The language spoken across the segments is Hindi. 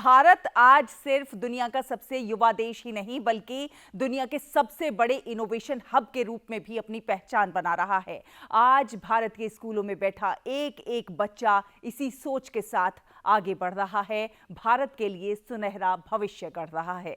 भारत आज सिर्फ दुनिया का सबसे युवा देश ही नहीं बल्कि दुनिया के सबसे बड़े इनोवेशन हब के रूप में भी अपनी पहचान बना रहा है। आज भारत के स्कूलों में बैठा एक एक बच्चा इसी सोच के साथ आगे बढ़ रहा है, भारत के लिए सुनहरा भविष्य गढ़ रहा है।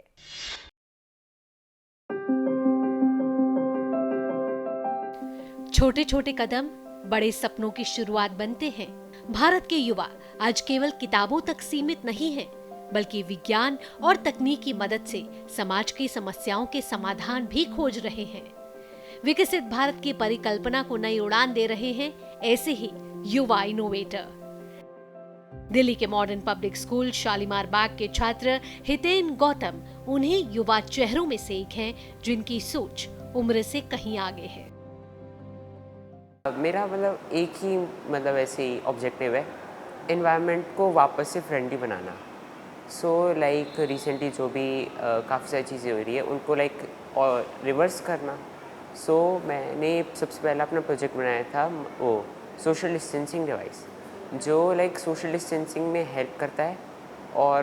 छोटे छोटे कदम बड़े सपनों की शुरुआत बनते हैं। भारत के युवा आज केवल किताबों तक सीमित नहीं हैं, बल्कि विज्ञान और तकनीक की मदद से समाज की समस्याओं के समाधान भी खोज रहे हैं। विकसित भारत की परिकल्पना को नई उड़ान दे रहे हैं ऐसे ही युवा इनोवेटर। दिल्ली के मॉडर्न पब्लिक स्कूल शालीमार बाग के छात्र हितेन गौतम उन्हीं युवा चेहरों में से एक हैं जिनकी सोच उम्र से कहीं आगे है। मेरा एक ही ऐसे ही ऑब्जेक्टिव है, एनवायरनमेंट को वापस से फ्रेंडली बनाना। रिसेंटली जो भी काफ़ी सारी चीज़ें हो रही है उनको और रिवर्स करना। मैंने सबसे पहला अपना प्रोजेक्ट बनाया था वो सोशल डिस्टेंसिंग डिवाइस, जो सोशल डिस्टेंसिंग में हेल्प करता है। और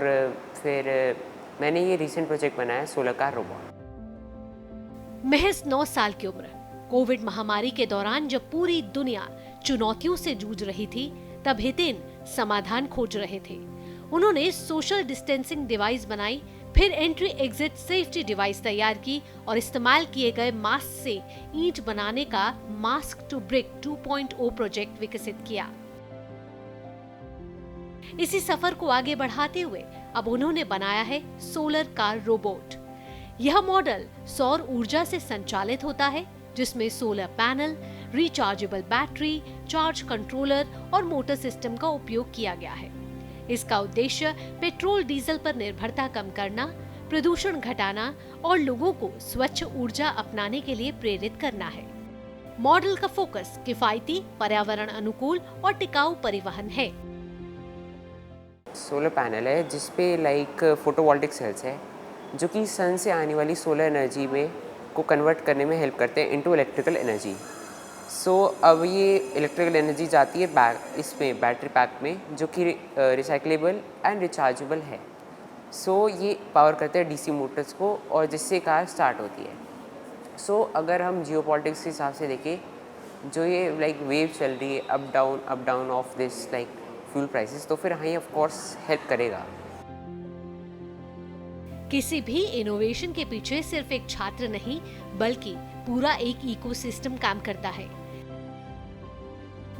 फिर मैंने ये रिसेंट प्रोजेक्ट बनाया सोलर कार रोबोट। महज 9 साल की उम्र, कोविड महामारी के दौरान जब पूरी दुनिया चुनौतियों से जूझ रही थी, तब हितेन समाधान खोज रहे थे। उन्होंने सोशल डिस्टेंसिंग डिवाइस बनाई, फिर एंट्री एग्जिट सेफ्टी डिवाइस तैयार की और इस्तेमाल किए गए मास्क से ईंट बनाने का मास्क टू ब्रिक 2.0 प्रोजेक्ट विकसित किया। इसी सफर को आगे बढ़ाते हुए अब उन्होंने बनाया है सोलर कार रोबोट। यह मॉडल सौर ऊर्जा से संचालित होता है, जिसमें solar panel, rechargeable battery, charge controller और मोटर सिस्टम का उपयोग किया गया है। इसका उद्देश्य पेट्रोल डीजल पर निर्भरता कम करना, प्रदूषण घटाना और लोगों को स्वच्छ ऊर्जा अपनाने के लिए प्रेरित करना है। मॉडल का फोकस किफायती, पर्यावरण अनुकूल और टिकाऊ परिवहन है। सोलर पैनल है जिसपे फोटोवोल्टिक सेल्स है जो कि सन से आने वाली सोलर एनर्जी में को कन्वर्ट करने में हेल्प करते हैं इनटू इलेक्ट्रिकल एनर्जी। अब ये इलेक्ट्रिकल एनर्जी जाती है इसमें बैटरी पैक में, जो कि रिसाइक्लेबल एंड रिचार्जेबल है। ये पावर करते हैं डीसी मोटर्स को और जिससे कार स्टार्ट होती है। अगर हम जियोपॉलिटिक्स के हिसाब से देखें, जो ये वेव चल रही है up down of this fuel prices, तो फिर हाँ ऑफ कोर्स हेल्प करेगा। किसी भी इनोवेशन के पीछे सिर्फ एक छात्र नहीं, बल्कि पूरा एक इकोसिस्टम काम करता है।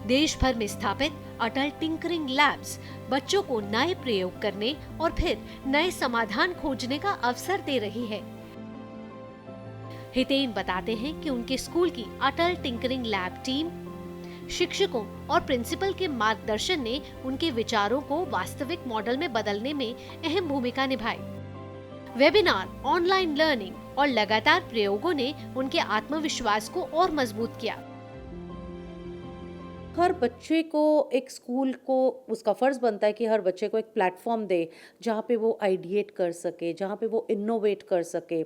देश भर में स्थापित अटल टिंकरिंग लैब्स बच्चों को नए प्रयोग करने और फिर नए समाधान खोजने का अवसर दे रही है। हितेन बताते हैं कि उनके स्कूल की अटल टिंकरिंग लैब टीम, शिक्षकों और प्रिंसिपल के मार्गदर्शन ने उनके विचारों को वास्तविक मॉडल में बदलने में अहम भूमिका निभाई। वेबिनार, ऑनलाइन लर्निंग और लगातार प्रयोगों ने उनके आत्मविश्वास को और मजबूत किया। हर बच्चे को एक स्कूल को उसका फर्ज बनता है कि हर बच्चे को एक प्लेटफॉर्म दे जहाँ पे वो आइडिएट कर सके, जहाँ पे वो इनोवेट कर सके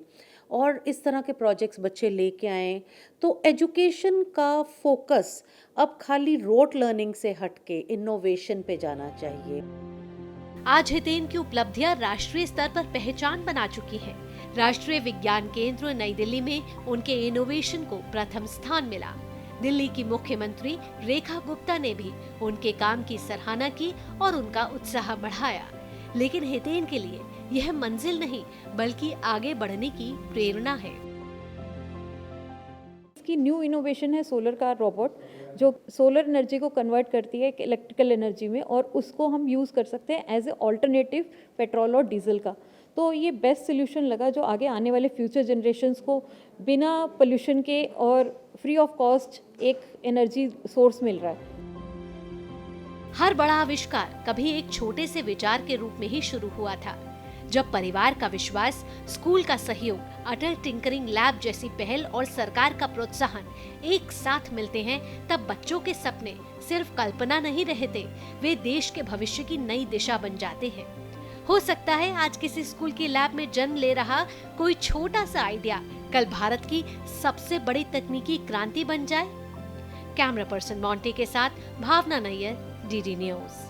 और इस तरह के प्रोजेक्ट्स बच्चे लेके आएँ। तो एजुकेशन का फोकस अब खाली रोट लर्निंग से हटके इनोवेशन पे जाना चाहिए। आज हितेन की उपलब्धियां राष्ट्रीय स्तर पर पहचान बना चुकी है। राष्ट्रीय विज्ञान केंद्र नई दिल्ली में उनके इनोवेशन को प्रथम स्थान मिला। दिल्ली की मुख्यमंत्री रेखा गुप्ता ने भी उनके काम की सराहना की और उनका उत्साह बढ़ाया। लेकिन हितेन के लिए यह मंजिल नहीं, बल्कि आगे बढ़ने की प्रेरणा है। इसकी न्यू इनोवेशन है सोलर कार रोबोट, जो सोलर एनर्जी को कन्वर्ट करती है इलेक्ट्रिकल एनर्जी में और उसको हम यूज़ कर सकते हैं एज ए ऑल्टरनेटिव पेट्रोल और डीजल का। तो ये बेस्ट सोल्यूशन लगा जो आगे आने वाले फ्यूचर जनरेशन्स को बिना पोल्यूशन के और फ्री ऑफ कॉस्ट एक एनर्जी सोर्स मिल रहा है। हर बड़ा आविष्कार कभी एक छोटे से विचार के रूप में ही शुरू हुआ था। जब परिवार का विश्वास, स्कूल का सहयोग, अटल टिंकरिंग लैब जैसी पहल और सरकार का प्रोत्साहन एक साथ मिलते हैं, तब बच्चों के सपने सिर्फ कल्पना नहीं रहते, वे देश के भविष्य की नई दिशा बन जाते हैं। हो सकता है आज किसी स्कूल की लैब में जन्म ले रहा कोई छोटा सा आइडिया कल भारत की सबसे बड़ी तकनीकी क्रांति बन जाए। कैमरा पर्सन मोंटे के साथ भावना नैयर, डीडी न्यूज।